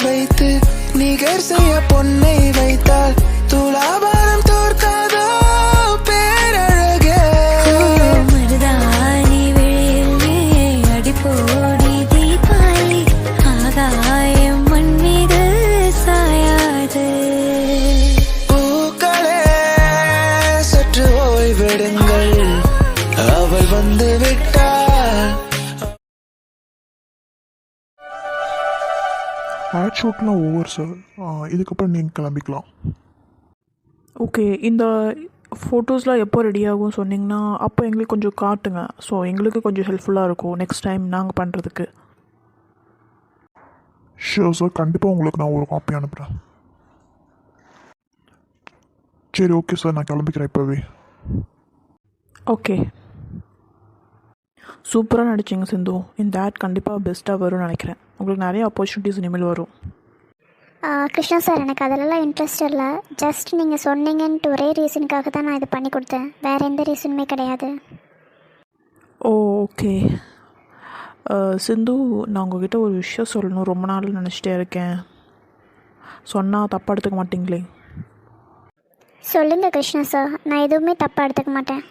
வைத்து நிகர் செய்ய பொன்னை வைத்தால் துலாபாரம் தோற்காதோ பேரழகே. மருதாணி விழியில் அடிப்போடி தீபாவளி ஆகாயம் மண் மீது சாயாது. பூக்களே சற்று ஓய்வெடுங்கள், அவள் வந்து விட்டாள். ஆட் ஷூட்லாம் ஓவர் சார். இதுக்கப்புறம் நீங்கள் கிளம்பிக்கலாம். ஓகே, இந்த ஃபோட்டோஸ்லாம் எப்போ ரெடி ஆகும் சொன்னிங்கன்னா அப்போ எங்களுக்கு கொஞ்சம் காட்டுங்க. ஸோ எங்களுக்கு கொஞ்சம் ஹெல்ப்ஃபுல்லாக இருக்கும் நெக்ஸ்ட் டைம் நாங்கள் பண்ணுறதுக்கு. ஷியோர் சார், கண்டிப்பாக உங்களுக்கு நான் ஒரு காப்பி அனுப்புகிறேன். சரி ஓகே சார், நான் கிளம்பிக்கிறேன் இப்போவே. ஓகே, சூப்பராக நடிச்சிங்க சிந்து. இந்த ஆட் கண்டிப்பாக பெஸ்ட்டாக வரும்னு நினைக்கிறேன். உங்களுக்கு நிறைய ஆப்பர்ச்சுனிட்டிஸ் இனிமேல் வரும். கிருஷ்ணா சார், எனக்கு அதிலலாம் இன்ட்ரெஸ்ட் இல்லை. ஜஸ்ட் நீங்கள் சொன்னீங்கன்ட்டு ஒரே ரீசனுக்காக தான் நான் இது பண்ணி கொடுத்தேன். வேறு எந்த ரீசனுமே கிடையாது. ஓ ஓகே சிந்து, நான் உங்ககிட்ட ஒரு விஷயம் சொல்லணும், ரொம்ப நாள் நினச்சிட்டே இருக்கேன். சொன்னால் தப்பாக எடுத்துக்க மாட்டிங்களே? சொல்லுங்கள் கிருஷ்ணா சார், நான் எதுவுமே தப்பாக எடுத்துக்க மாட்டேன்.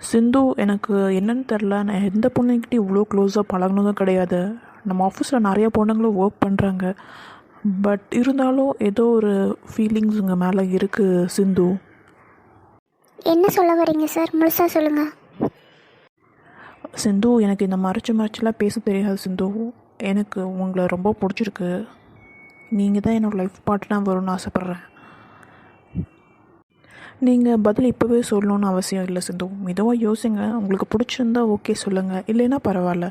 சிந்து, எனக்கு என்னன்னு தெரில, நான் எந்த பொண்ணுக்கிட்டையும் இவ்வளோ க்ளோஸாக பழகினதும் கிடையாது. நம்ம ஆஃபீஸில் நிறைய பொண்ணுங்களும் ஒர்க் பண்ணுறாங்க. பட் இருந்தாலும் ஏதோ ஒரு ஃபீலிங்ஸ் உங்கள் மேலே இருக்குது சிந்து. என்ன சொல்ல வரீங்க சார்? முழுசாக சொல்லுங்கள். சிந்து, எனக்கு இந்த மறைச்செல்லாம் பேச தெரியாது சிந்து. எனக்கு உங்களை ரொம்ப பிடிச்சிருக்கு. நீங்கள் தான் என்னோடய லைஃப் பார்ட்னராக வரும்னு ஆசைப்பட்றேன். நீங்கள் பதில் இப்போவே சொல்லணுன்னு அவசியம் இல்லை சிந்து. மெதுவாக யோசிங்க. உங்களுக்கு பிடிச்சிருந்தா ஓகே சொல்லுங்கள், இல்லைன்னா பரவாயில்ல.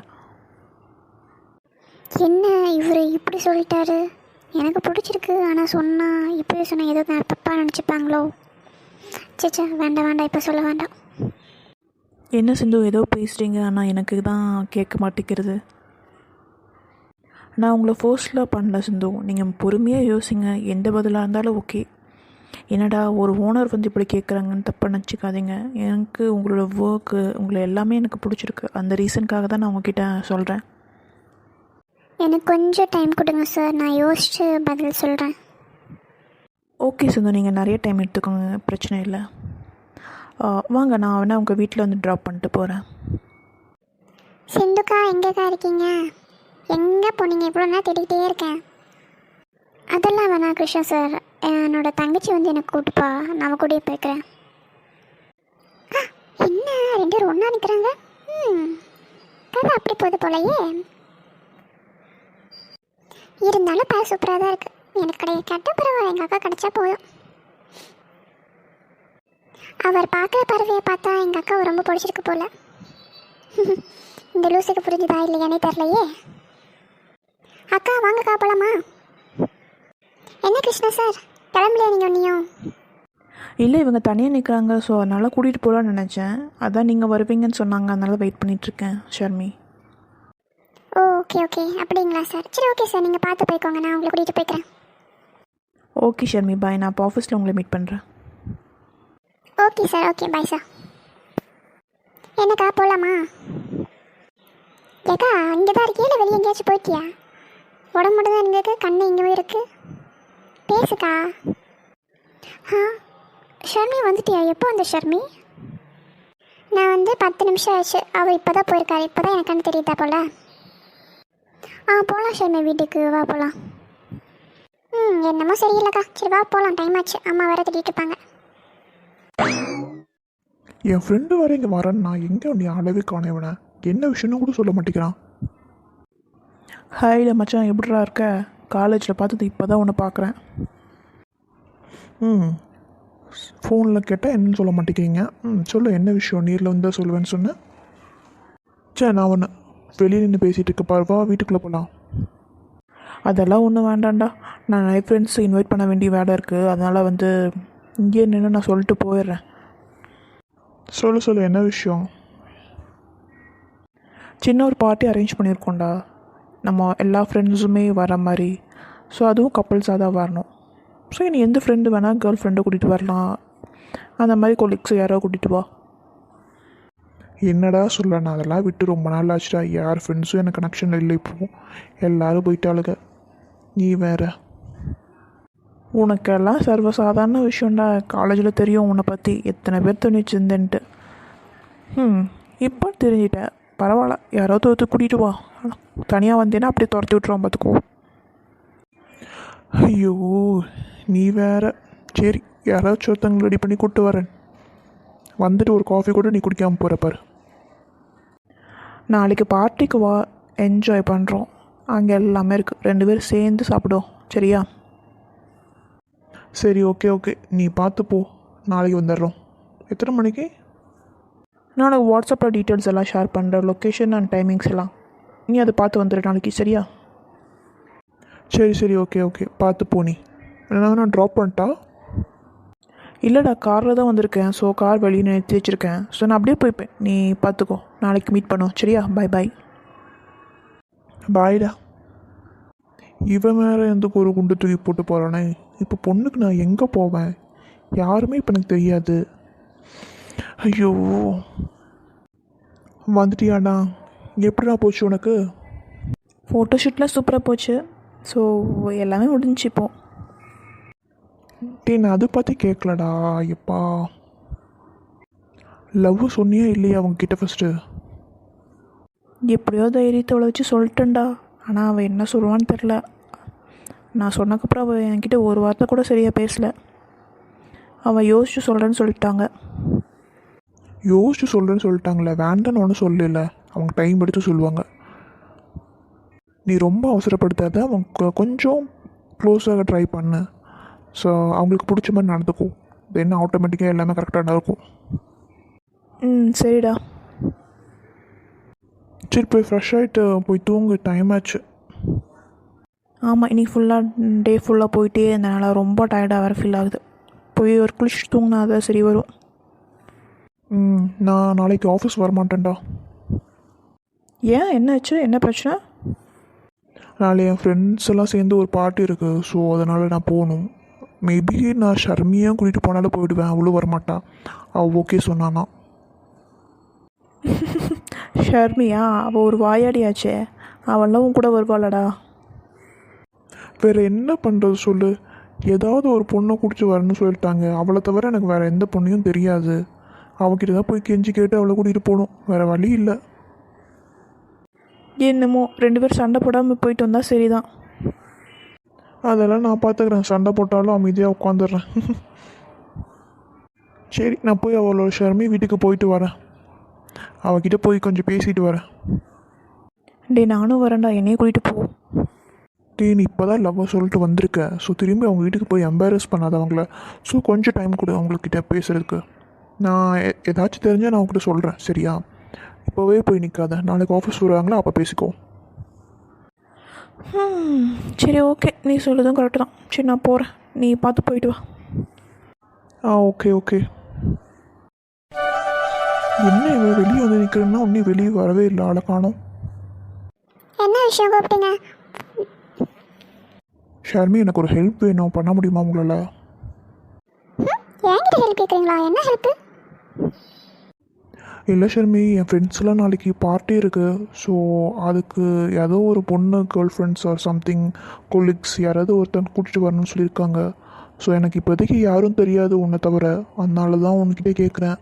என்ன இவர் இப்படி சொல்லிட்டாரு? எனக்கு பிடிச்சிருக்கு, ஆனால் சொன்னால் இப்போவே சொன்னால் ஏதோ நான் தப்பாக நினச்சிப்பாங்களோ? சேச்சா, வேண்டாம் வேண்டாம், இப்போ சொல்ல வேண்டாம். என்ன சிந்து ஏதோ பேசுகிறீங்க, ஆனால் எனக்கு தான் கேட்க மாட்டேங்கிறது. நான் உங்களை ஃபோர்ஸ்லாம் பண்ணல சிந்து. நீங்கள் பொறுமையாக யோசிங்க. எந்த பதிலாக இருந்தாலும் ஓகே. என்னடா ஒரு ஓனர் வந்து இப்படி கேட்குறாங்கன்னு தப்பாக நினச்சிக்காதீங்க. எனக்கு உங்களோட ஒர்க்கு, உங்களை எல்லாமே எனக்கு பிடிச்சிருக்கு. அந்த ரீசனுக்காக தான் நான் உங்ககிட்ட சொல்கிறேன். எனக்கு கொஞ்சம் டைம் கொடுங்க சார், நான் யோசித்து பதில் சொல்கிறேன். ஓகே சிந்து, நீங்கள் நிறைய டைம் எடுத்துக்கோங்க, பிரச்சனை இல்லை. வாங்க, நான் வேணால் உங்கள் வீட்டில் வந்து ட்ராப் பண்ணிட்டு போகிறேன். சிந்துக்கா, எங்கேக்கா இருக்கீங்க? எங்கே போனீங்க? இவ்வளோ நேரம் தேடிக்கிட்டே இருக்கேன். அதெல்லாம் வேணாம் கிருஷ்ணா சார், என்னோட தங்கச்சி வந்து எனக்கு கூப்பிட்டுப்பா, நான் கூடயே போய்க்கிறேன். என்ன ரெண்டு பேரும் ஒன்றா நிற்கிறாங்க? கதை அப்படி போகுது போலையே. இருந்தாலும் பேர் சூப்பராக தான் இருக்குது. எனக்கு கேட்ட பரவாயில்ல, எங்கள் அக்கா கிடச்சா போதும். அவர் பார்க்குற பறவையை பார்த்தா எங்கள் அக்காவை ரொம்ப பிடிச்சிருக்கு போல. இந்த லூசுக்கு புரிஞ்சுதா இல்லையானே தெரிலையே. அக்கா வாங்கக்கா, போகலாமா? என்ன கிருஷ்ணா சார், கிளம்பலையா நீங்கள் ஒன்றையும்? இல்லை, இவங்க தனியாக நிற்கிறாங்க. ஸோ அதனால் கூட்டிகிட்டு போகலான்னு நினச்சேன். அதான் நீங்கள் வருவீங்கன்னு சொன்னாங்க, அதனால் வெயிட் பண்ணிகிட்ருக்கேன் ஷர்மி. ஓ ஓகே ஓகே, அப்படிங்களா சார்? சரி ஓகே சார், நீங்கள் பார்த்து போய்க்கோங்க, நான் உங்களை கூட்டிகிட்டு போய்க்கிறேன். ஓகே ஷர்மி, பாய். நான் இப்போ ஆஃபீஸில் உங்களை மீட் பண்ணுறேன். Okay sir, okay bye sir. என்னக்கா போகலாமா? ஏக்கா இங்கே தான் இருக்கியா இல்லை வெளியே எங்கேயாச்சும் போயிட்டியா? உடம்பு மட்டும் தான் இருக்கு, கண்ணு இங்கே இருக்கு. பேசுக்கா. ஷர்மி வந்துட்டியா? எப்போ வந்த ஷர்மி? நான் வந்து 10 நிமிஷம் ஆச்சு. அவர் இப்போ தான் போயிருக்காரு. இப்போ தான் எனக்குன்னு தெரியுதா போல. போகலாம் ஷர்மி, வீட்டுக்கு வா போகலாம். என்னமோ சரியில்லைக்கா. சரி வா போகலாம், டைம் ஆச்சு. அம்மா வேறு திட்டிகிட்டு இருப்பாங்க. என் ஃப்ரெண்டு வர இங்கே வரேன், நான் எங்கே நீ அளவே காணவன, என்ன விஷயம்னு கூட சொல்ல மாட்டேங்கிறான். ஹாய்ல மச்சான், எப்படிடா இருக்க? காலேஜில் பார்த்தது இப்போ தான் ஒன்று பார்க்குறேன். ஃபோனில் கேட்டால் என்னன்னு சொல்ல மாட்டேங்கிறீங்க. சொல்லு, என்ன விஷயம்? நேரில் வந்தால் சொல்லுவேன்னு சொன்னேன். சரி, நான் ஒன்று வெளியே நின்று பேசிகிட்டு இருக்க பாருவா, வீட்டுக்குள்ளே போகலாம். அதெல்லாம் ஒன்றும் வேண்டாம்டா. நான் நிறைய ஃப்ரெண்ட்ஸை இன்வைட் பண்ண வேண்டிய வேலை இருக்குது. அதனால் வந்து இங்கேயே நின்று நான் சொல்லிட்டு போயிடுறேன். சொல்லு, என்ன விஷயம்? சின்ன ஒரு பார்ட்டி அரேஞ்ச் பண்ணியிருக்கோண்டா, நம்ம எல்லா ஃப்ரெண்ட்ஸுமே வர மாதிரி. ஸோ அதுவும் கப்புள்ஸாக தான் வரணும். ஸோ நீ எந்த ஃப்ரெண்டு வேணால் கேர்ள் ஃப்ரெண்டை கூட்டிகிட்டு வரலாம். அந்த மாதிரி கொலீக்ஸை யாரோ கூட்டிகிட்டு வா. என்னடா சொல்ல, நான் அதெல்லாம் விட்டு ரொம்ப நாள் ஆச்சுடா. யார் ஃப்ரெண்ட்ஸும் எனக்கு கனெக்ஷன் இல்லை. இப்போது எல்லோரும் போயிட்டாளுங்க. நீ வேற. உனக்கெல்லாம் சர்வசாதாரண விஷயம்டா. காலேஜில் தெரியும் உன்னை பற்றி எத்தனை பேர் துணிச்சிருந்தேன்ட்டு. இப்போ தெரிஞ்சிட்ட, பரவாயில்ல. யாராவது ஒருத்தர் கூட்டிகிட்டு வா. தனியாக வந்தேன்னா அப்படியே துரத்தி விட்ருவான் பார்த்துக்கோ. ஐயோ நீ வேற. சரி, யாராச்சும் ஒருத்தவங்க ரெடி பண்ணி கூப்பிட்டு வரேன். வந்துட்டு ஒரு காஃபி கூட நீ குடிக்காமல் போகிற பாரு. நாளைக்கு பார்ட்டிக்கு வா, என்ஜாய் பண்ணுறோம். அங்கே எல்லாமே இருக்குது, 2 பேரும் சேர்ந்து சாப்பிடுவோம். சரியா? சரி, ஓகே ஓகே, நீ பார்த்து போ. நாளைக்கு வந்துடுறோம். எத்தனை மணிக்கு? நான் உனக்கு வாட்ஸ்அப்பில் டீட்டெயில்ஸ் எல்லாம் ஷேர் பண்ணுறேன், லொக்கேஷன் அண்ட் டைமிங்ஸ் எல்லாம். நீ அதை பார்த்து வந்துடு நாளைக்கு. சரியா? சரி சரி, ஓகே ஓகே, பார்த்து போ. நீ நான் ட்ராப் பண்ணிட்டா? இல்லைடா, காரில் தான் வந்திருக்கேன். ஸோ கார் வெளியே நிறுத்தி வச்சுருக்கேன். ஸோ நான் அப்படியே போய்ப்பேன். நீ பார்த்துக்கோ. நாளைக்கு மீட் பண்ணுவோம். சரியா? Bye bye. பாய்டா. இவன் வேறு எந்தக்கு ஒரு குண்டு தூக்கி போட்டு போகிறானே. இப்போ பொண்ணுக்கு நான் எங்கே போவேன்? யாருமே இப்போ எனக்கு தெரியாது. ஐயோ, வந்துட்டியாடா? எப்படிடா போச்சு உனக்கு? ஃபோட்டோஷூட்லாம் சூப்பராக போச்சு. ஸோ எல்லாமே முடிஞ்சிச்சு இப்போ. நான் அதை பற்றி கேட்கலடா. எப்பா, லவ் சொன்னியா இல்லையா அவங்கக்கிட்ட ஃபஸ்ட்டு? எப்படியோ தைரியத்தை வச்சு சொல்லிட்டேன்டா. ஆனால் அவள் என்ன சொல்லுவான்னு தெரில. நான் சொன்னக்கப்புறம் அவள் என்கிட்ட ஒரு வார்த்தை கூட சரியாக பேசலை. அவள் யோசிச்சு சொல்கிறேன்னு சொல்லிட்டாங்க. யோசிச்சு சொல்கிறேன்னு சொல்லிட்டாங்களே, வேண்டான்னு ஒன்றும் சொல்லல. அவங்க டைம் எடுத்து சொல்லுவாங்க. நீ ரொம்ப அவசரப்படுத்தாத. அவங்க கொஞ்சம் க்ளோஸாக ட்ரை பண்ணு. ஸோ அவங்களுக்கு பிடிச்ச மாதிரி நடந்துக்கும். தென் ஆட்டோமேட்டிக்காக எல்லாமே கரெக்டாக நடக்கும். சரிடா. சரி, போய் ஃப்ரெஷ் ஆகிட்டு போய் தூங்கு. டைம் ஆச்சு. ஆமாம், இன்றைக்கி ஃபுல்லாக டே ஃபுல்லாக போயிட்டே இருந்தனால ரொம்ப டயர்டாக வேறு ஃபீல் ஆகுது. போய் ஒரு குளிச்சு தூங்கினா தான் சரி வரும். நான் நாளைக்கு ஆஃபீஸ் வரமாட்டேன்டா. ஏன், என்னாச்சு? என்ன பிரச்சனை? நாளை என் ஃப்ரெண்ட்ஸ் எல்லாம் சேர்ந்து ஒரு பார்ட்டி இருக்குது. ஸோ அதனால் நான் போகணும். மேபி நான் ஷர்மியாக கூட்டிகிட்டு போனாலும் போயிடுவேன். அவளும் வரமாட்டா. அவள் ஓகே சொன்னானா? ஷர்மியா? அவள் ஒரு வாயாடியாச்சே. அவள்லாம் உன் கூட வருவாளடா. வேறு என்ன பண்ணுறது சொல்லு. ஏதாவது ஒரு பொண்ணை கூட்டிட்டு வரணும்னு சொல்லிட்டாங்க. அவளை தவிர எனக்கு வேறு எந்த பொண்ணையும் தெரியாது. அவகிட்ட தான் போய் கெஞ்சி கேட்டு அவளை கூட்டிகிட்டு போகணும். வேறு வழி இல்லை. என்னமோ 2 பேர் சண்டை போடாமல் போயிட்டு வந்தால் சரிதான். அதெல்லாம் நான் பார்த்துக்கிறேன். சண்டை போட்டாலும் அமைதியாக உட்காந்துடுறேன். சரி, நான் போய் அவளோட ஷர்மி வீட்டுக்கு போயிட்டு வரேன். அவகிட்ட போய் கொஞ்சம் பேசிட்டு வரேன். நானும் வரேன்டா, என்னையும் கூட்டிகிட்டு போ. நீ இப்போ தான் லவ்வை சொல்லிட்டு வந்திருக்க. ஸோ திரும்பி அவங்க வீட்டுக்கு போய் எம்பாரஸ் பண்ணாத அவங்கள. ஸோ கொஞ்சம் டைம் கொடு அவங்கக்கிட்ட பேசுகிறதுக்கு. நான் ஏதாச்சும் தெரிஞ்சால் நான் அவங்ககிட்ட சொல்கிறேன். சரியா? இப்போவே போய் நிற்காத. நாளைக்கு ஆஃபீஸ் வருவாங்களா, அப்போ பேசிக்கோ. சரி, ஓகே. நீ சொல்லுதும் கரெக்டு தான். சரி, நான் போகிறேன். நீ பார்த்து போயிட்டு வா. Okay okay. என்ன இவன் வெளியே வந்து நிற்கிறேன்னா ஒன்றும் வெளியே வரவே இல்லை. ஆளை காணோம். என்ன விஷயம் கூப்பிட்டீங்க? ஷர்மி, எனக்கு ஒரு ஹெல்ப் வேணும். பண்ண முடியுமா உங்களால்? என்கிட்ட ஹெல்ப் கேட்குறீங்களா? என்ன ஹெல்ப்பு? இல்லை ஷர்மி, என் ஃப்ரெண்ட்ஸ்லாம் நாளைக்கு பார்ட்டி இருக்குது. ஸோ அதுக்கு ஏதோ ஒரு பொண்ணு girl friends or something colleagues யாராவது ஒருத்தன் கூட்டிகிட்டு வரணும்னு சொல்லியிருக்காங்க. ஸோ எனக்கு இப்போதைக்கு யாரும் தெரியாது உன்னை தவிர. அதனால தான் உன்கிட்டே கேட்குறேன்.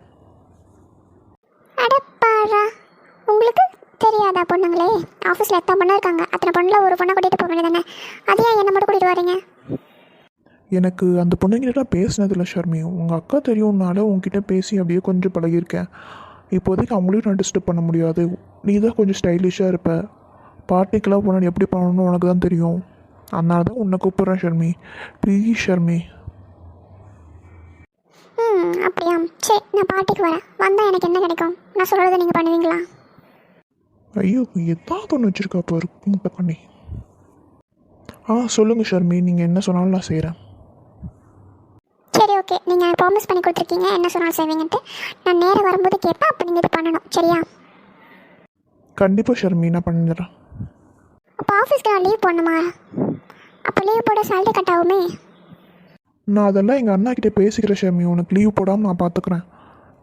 அடப்பாரா, உங்களுக்கு தெரியாதா பொண்ணுங்களே? ஆஃபீஸில் எத்தனை பொண்ணு இருக்காங்க. அத்தனை பொண்ணில் ஒரு பொண்ணை கூட்டிகிட்டு போக வேண்டியதானே? அதையே என்னை மட்டும் கூட்டிகிட்டு வரீங்க? எனக்கு அந்த பொண்ணுங்கிட்ட பேசினதில்ல ஷர்மி. உங்கள் அக்கா தெரியும்னால உங்ககிட்ட பேசி அப்படியே கொஞ்சம் பழகியிருக்கேன். இப்போதைக்கு அவங்களையும் நான் டிஸ்டர்ப் பண்ண முடியாது. நீ தான் கொஞ்சம் ஸ்டைலிஷாக இருப்ப. பார்ட்டிக்கெலாம் போனால் எப்படி பண்ணணும்னு உனக்கு தான் தெரியும். அதனால தான் உன்னை கூப்பிட்றேன் ஷர்மி. ப்ளீஸ் ஷர்மி. அப்படியா? சரி, நான் பார்ட்டிக்கு வரேன். வந்தால் எனக்கு என்ன கிடைக்கும்? நான் சொல்கிறத நீங்கள் பண்ணுவீங்களா? ஐயோ, ஏதாவது ஒன்று வச்சுருக்கா பாரு முட்டை பண்ணி. சொல்லுங்கள் ஷர்மி, நீங்கள் என்ன சொன்னாலும் நான் செய்கிறேன். சரி, ஓகே. நீங்கள் ப்ராமிஸ் பண்ணி கொடுத்துருக்கீங்க என்ன சொன்னாலும் செய்வீங்கன்ட்டு. நான் நேரம் வரும்போது கேட்பேன். அப்போ நீங்கள் இது பண்ணணும். சரியா? கண்டிப்பாக ஷர்மி, நான் பண்ணிடுறேன். அப்போ ஆஃபீஸ்க்கு நான் லீவ் போடணுமா? அப்போ லீவ் போட சேலரி கட் ஆகுமே. நான் அதெல்லாம் எங்கள் அண்ணா கிட்டே பேசிக்கிறேன் ஷர்மி. உனக்கு லீவ் போடாமல் நான் பார்த்துக்குறேன்.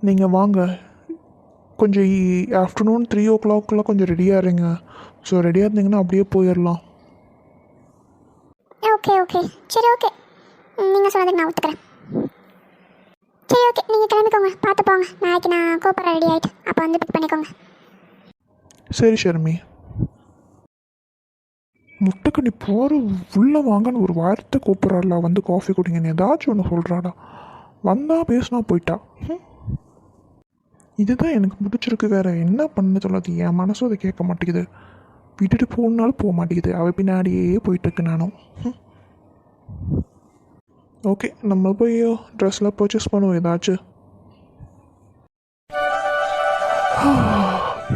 நீங்கள் வாங்க. கொஞ்சம் ஆஃப்டர்நூன் 3 o'clock கொஞ்சம் ரெடியாக இருங்க. ஸோ ரெடியாக இருந்தீங்கன்னா அப்படியே போயிடலாம். ஓகே ஓகே சரி ஓகே நீங்கள் சொன்னதுக்கு நான் ஒத்துக்கிறேன். சரி ஓகே நீங்கள் கிளம்பிக்கோங்க, பார்த்து போங்க. நாளைக்கு நான் கூப்பிட்றேன் ரெடி ஆகிட்டு, அப்போ வந்து பிக் பண்ணிக்கோங்க. சரி ஷர்மி. முட்டைக்கண்ணி போகிற உள்ளே வாங்கன்னு ஒரு வார்த்தை கூப்பிட்றாடா, வந்து காஃபி குடிங்கன்னு ஏதாச்சும் ஒன்று சொல்கிறாடா. வந்தால் பேசினா போயிட்டா. இதுதான் எனக்கு பிடிச்சிருக்கு, வேறு என்ன பண்ண சொல்லாது. என் மனசும் அதை கேட்க மாட்டேங்குது. விட்டுட்டு போகணுனாலும் போக மாட்டேங்குது. அவள் பின்னாடியே போயிட்டுருக்கு நானும். ஓகே, நம்ம போய் ட்ரெஸ்லாம் பர்ச்சேஸ் பண்ணுவோம் ஏதாச்சும்.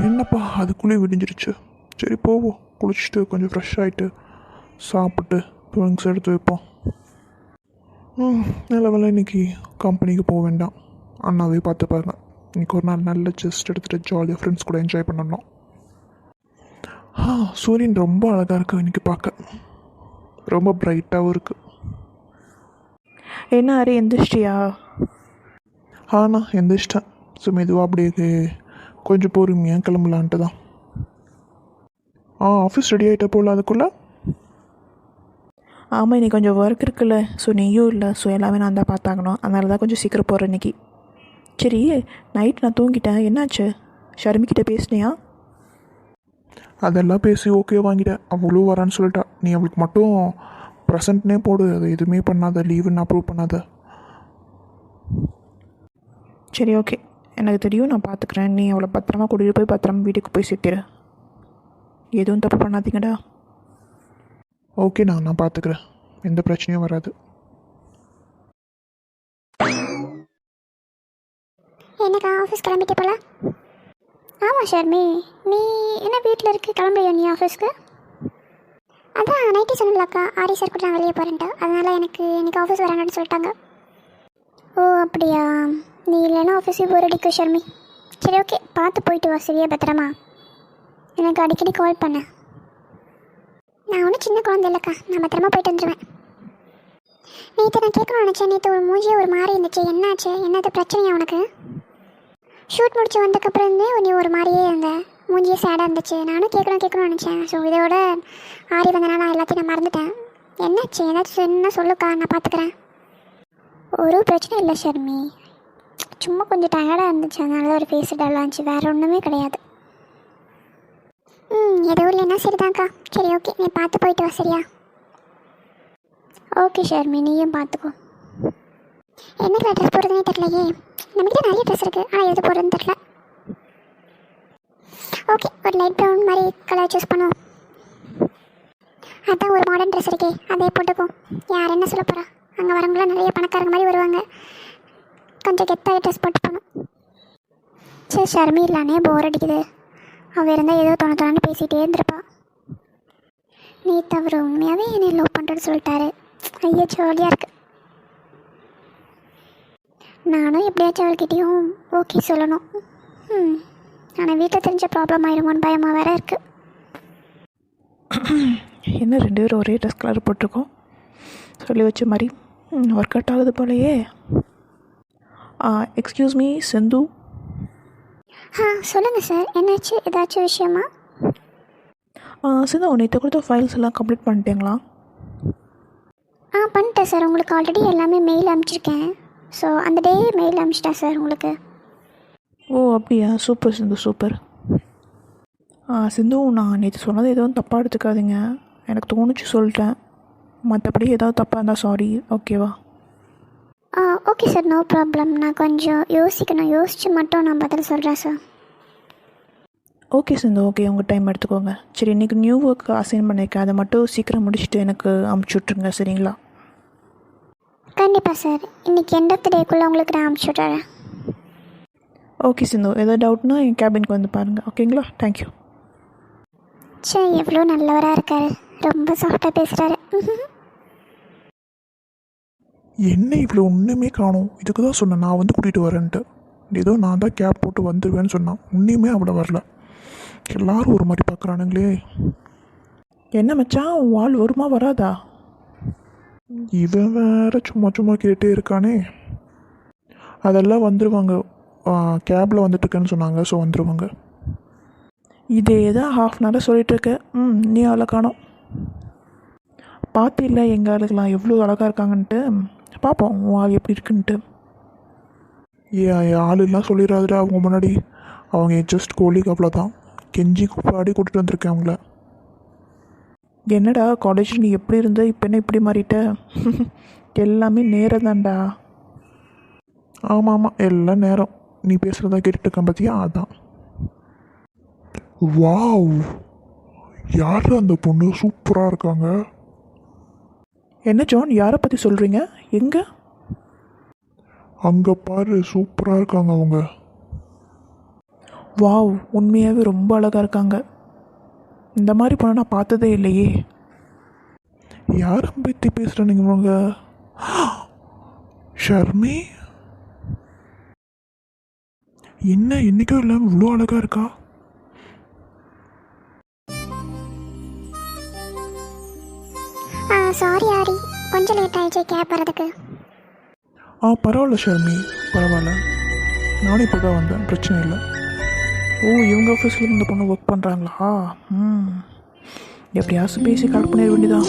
என்னப்பா அதுக்குள்ளேயே விடிஞ்சிருச்சு. சரி போவோம், குளிச்சுட்டு கொஞ்சம் ஃப்ரெஷ் ஆகிட்டு சாப்பிட்டு ட்ரிங்க்ஸ் எடுத்து வைப்போம். நல்ல வேலை இன்றைக்கி கம்பெனிக்கு போக வேண்டாம், அண்ணாவே பார்த்துப்பாங்க. இன்றைக்கி ஒரு நாள் நல்ல செஸ்ட் எடுத்துகிட்டு ஜாலியாக ஃப்ரெண்ட்ஸ் கூட என்ஜாய் பண்ணணும். சூரியன் ரொம்ப அழகாக இருக்குது இன்றைக்கி பார்க்க, ரொம்ப பிரைட்டாகவும் இருக்குது. என்ன அரே எந்திரிச்சிட்டியா? நான் எந்திரிச்சிட்டேன். ஸோ மெதுவாக அப்படியே கொஞ்சம் பொறுமையாக கிளம்பலான்ட்டு தான். ஆஃபீஸ் ரெடி ஆகிட்ட போல அதுக்குள்ளே. ஆமாம், இன்னைக்கு கொஞ்சம் ஒர்க் இருக்குல்ல, ஸோ நீயும் இல்லை, ஸோ எல்லாமே நான் தான் பார்த்தாகணும். அதனால தான் கொஞ்சம் சீக்கிரம் போகிறேன் இன்றைக்கி. சரி, நைட் நான் தூங்கிட்டேன், என்னாச்சு? ஷர்மிக்கிட்ட பேசினியா? அதெல்லாம் பேசி ஓகே வாங்கிட்டேன். அவ்வளோ வரான்னு சொல்லிட்டா. நீ அவளுக்கு மட்டும் ப்ரெசண்ட்னே போடு, அது எதுவுமே பண்ணாத, லீவுன்னு அப்ரூவ் பண்ணாத. சரி ஓகே, எனக்கு தெரியும், நான் பார்த்துக்கிறேன். நீ அவளை பத்திரமா கூட்டிகிட்டு போய் பத்திரமா வீட்டுக்கு போய் சேர்த்திரு. எதுவும் தப்பு பண்ணாதீங்கடா. ஓகே, நான் பார்த்துக்கிறேன், எந்த பிரச்சனையும் வராது. எனக்கு ஆஃபீஸ் கிளம்பிட்டு போல. ஆமாம் ஷர்மி, நீ என்ன வீட்டில் இருக்கு, கிளம்பலையோ நீ ஆஃபீஸ்க்கு? அதான் நைட்டே சொன்னலக்கா, ஆரி சார் கூட நான் வெளியே போகிறேன்ட்டு, அதனால் எனக்கு ஆஃபீஸ் வராங்கன்னு சொல்லிட்டாங்க. ஓ அப்படியா, நீ இல்லைன்னா ஆஃபீஸுக்கு போர் அடிக்கும் ஷர்மி. சரி ஓகே, பார்த்து போயிட்டு வா, சரியா பத்திரமா. எனக்கு அடிக்கடி கால் பண்ண. நான் ஒன்றும் சின்ன குழந்தை இல்லைக்கா, நான் பத்திரமா போயிட்டு வந்துடுவேன். நேற்று நான் கேட்கணும்னு நினச்சேன், நேற்று ஒரு மூஞ்சியே ஒரு மாதிரி இருந்துச்சு, என்னாச்சு, என்னது பிரச்சனையா உனக்கு? ஷூட் முடிச்சு வந்ததுக்கப்புறம் இருந்தே நீ ஒரு மாதிரியே இருந்தேன், மூஞ்சியே சேடாக இருந்துச்சு. நானும் கேட்கணும்னு நினச்சேன். ஸோ இதோட ஆரி வந்தனால நான் எல்லாத்தையும் நான் மறந்துட்டேன். என்னாச்சு, ஏதாச்சும் என்ன சொல்லுக்கா, நான் பார்த்துக்கிறேன். ஒரு பிரச்சனை இல்லை ஷர்மி, சும்மா கொஞ்சம் டயர்டாக இருந்துச்சு, அதனால ஒரு ஃபேஸ் டல்லாக இருந்துச்சு, வேறு ஒன்றுமே கிடையாது. எதுவும் இல்லைன்னா சரிதான்க்கா. சரி ஓகே, நீ பார்த்து போயிட்டு வா, சரியா? ஓகே ஷர்மி, நீயும் பார்த்துக்கோ. என்ன கலர் ட்ரெஸ் போடுறதுனே தெரியலையே, நம்மகிட்ட நிறைய ட்ரெஸ் இருக்குது, ஆனால் எது போடுறதுன்னு தெரியல. ஓகே, ஒரு லைட் ப்ரௌன் மாதிரி கலர் சூஸ் பண்ணுவோம். அதான் ஒரு மாடர்ன் ட்ரெஸ் இருக்கே, அதே போட்டுக்கும். யார் என்ன சொல்ல போகிறா, அங்கே வரவங்களாம் நிறைய பணக்காரங்க மாதிரி வருவாங்க, கொஞ்சம் கெத்தாக ட்ரெஸ் போட்டு போகணும். சரி ஷர்மி இல்லானே போர் அடிக்குது, அவள் இருந்தால் ஏதோ தோணு பேசிகிட்டே இருந்திருப்பா. நீ தவிர உண்மையாகவே என்னை லவ் பண்ணுறேன்னு சொல்லிட்டாரு. ஐயா ஜாலியாக இருக்கு. நானும் எப்படியாச்சும் அவள்கிட்டையும் ஓகே சொல்லணும். ஆனால் வீட்டில் தெரிஞ்ச ப்ராப்ளம் ஆயிருமோன்னு பயமாக வேற இருக்குது. என்ன 2 பேரும் ஒரே ட்ரெஸ் கலர் போட்டிருக்கோம், சொல்லி வச்ச மாதிரி ஒர்க் அவுட் ஆகுது போலையே. எக்ஸ்கியூஸ் மீ சிந்து. சொல்லுங்கள் சார், என்னாச்சு, ஏதாச்சும் விஷயமா? சிந்து, நேற்று கொடுத்த ஃபைல்ஸ் எல்லாம் கம்ப்ளீட் பண்ணிட்டீங்களா? பண்ணிட்டேன் சார், உங்களுக்கு ஆல்ரெடி எல்லாமே மெயில் அனுப்பிச்சிருக்கேன். ஸோ அந்த டே மெயில் அனுப்பிச்சிட்டேன் சார் உங்களுக்கு. ஓ அப்படியா, சூப்பர் சிந்து, சூப்பர். சிந்து, நான் நேற்று சொன்னது எதுவும் தப்பாக எடுத்துக்காதீங்க, எனக்கு தோணுச்சு சொல்லிட்டேன். மற்றபடி ஏதாவது தப்பாக இருந்தால் சாரி, ஓகேவா? Okay sir, no problem. நான் கொஞ்சம் யோசிக்கணும், யோசித்து மட்டும் நான் பதில் சொல்கிறேன் சார். ஓகே சிந்து, ஓகே, உங்கள் டைம் எடுத்துக்கோங்க. சரி, இன்றைக்கி நியூ ஒர்க் அசைன் பண்ணியிருக்கேன், அதை மட்டும் சீக்கிரம் முடிச்சுட்டு எனக்கு அமுச்சு விட்ருங்க, சரிங்களா? கண்டிப்பாக சார், இன்றைக்கி எண்ட் ஆஃப் த டேக்குள்ளே உங்களுக்கு நான் அமுச்சு விட்றேன். ஓகே சிந்து, ஏதாவது டவுட்னா என் கேபினுக்கு வந்து பாருங்கள், ஓகேங்களா? தேங்க்யூ. சரி, எவ்வளோ நல்லவராக இருக்கார், ரொம்ப சாஃப்டாக பேசுகிறாரு. என்ன இவ்வளோ ஒன்றுமே காணும். இதுக்கு தான் சொன்னேன் நான் வந்து கூட்டிகிட்டு வரேன்ட்டு. ஏதோ நான் தான் கேப் போட்டு வந்துடுவேன்னு சொன்னான், ஒன்றுமே அவளை வரல. எல்லாரும் ஒரு மாதிரி பார்க்குறானுங்களே. என்ன மச்சான், வால் வருமா வராதா? இவன் வேற சும்மா சும்மா கேட்டே இருக்கானே. அதெல்லாம் வந்துடுவாங்க, கேபில் வந்துட்டுருக்கேன்னு சொன்னாங்க, ஸோ வந்துடுவாங்க. இதே தான் ½ அன் ஹவர் சொல்லிகிட்ருக்க. நீ அவளை காணோம். பார்த்து இல்லை எங்கள் ஆளுக்கெல்லாம் எவ்வளோ அழகாக இருக்காங்கன்ட்டு. பார்ப்போம் உன் ஆள் எப்படி இருக்குன்ட்டு. என் ஆளுலாம் சொல்லிடாதுடா அவங்க முன்னாடி. அவங்க ஜஸ்ட் கோலிக்கு அவ்வளோதான். கெஞ்சி பாடி கூட்டிகிட்டு வந்திருக்கேன் அவங்கள. என்னடா காலேஜ் நீ எப்படி இருந்த, இப்போ என்ன இப்படி மாறிட்ட? எல்லாமே நேரம் தான்டா. ஆமாம் ஆமாம், எல்லாம் நேரம். நீ பேசுகிறதா கேட்டுட்டு இருக்கேன் பார்த்தியா, அதான். வாவ், யார் அந்த பொண்ணு? சூப்பராக இருக்காங்க. என்ன ஜான், யாரை பற்றி சொல்கிறீங்க? எங்கே? அங்கே பாரு, சூப்பராக இருக்காங்க அவங்க. வாவ், உண்மையாகவே ரொம்ப அழகாக இருக்காங்க. இந்த மாதிரி பொண்ணை நான் பார்த்ததே இல்லையே. யாரை பற்றி பேசுகிறேன் இவங்க? ஷர்மி, என்ன என்றைக்கும் இல்லாமல் இவ்வளோ அழகாக இருக்கா? சாரி ஆரி, கொஞ்சம் லேட் ஆயிடுச்சு கேப் வரதுக்கு. பரவாயில்ல ஷர்மி, பரவாயில்ல. நானும் இப்போ தான் வந்தேன், பிரச்சனை இல்லை. ஓ, இவங்க ஆஃபீஸில் இந்த பொண்ணு ஒர்க் பண்ணுறாங்களா? எப்படியாச்சும் பேசி கரெக்ட் பண்ணிட வேண்டியதான்.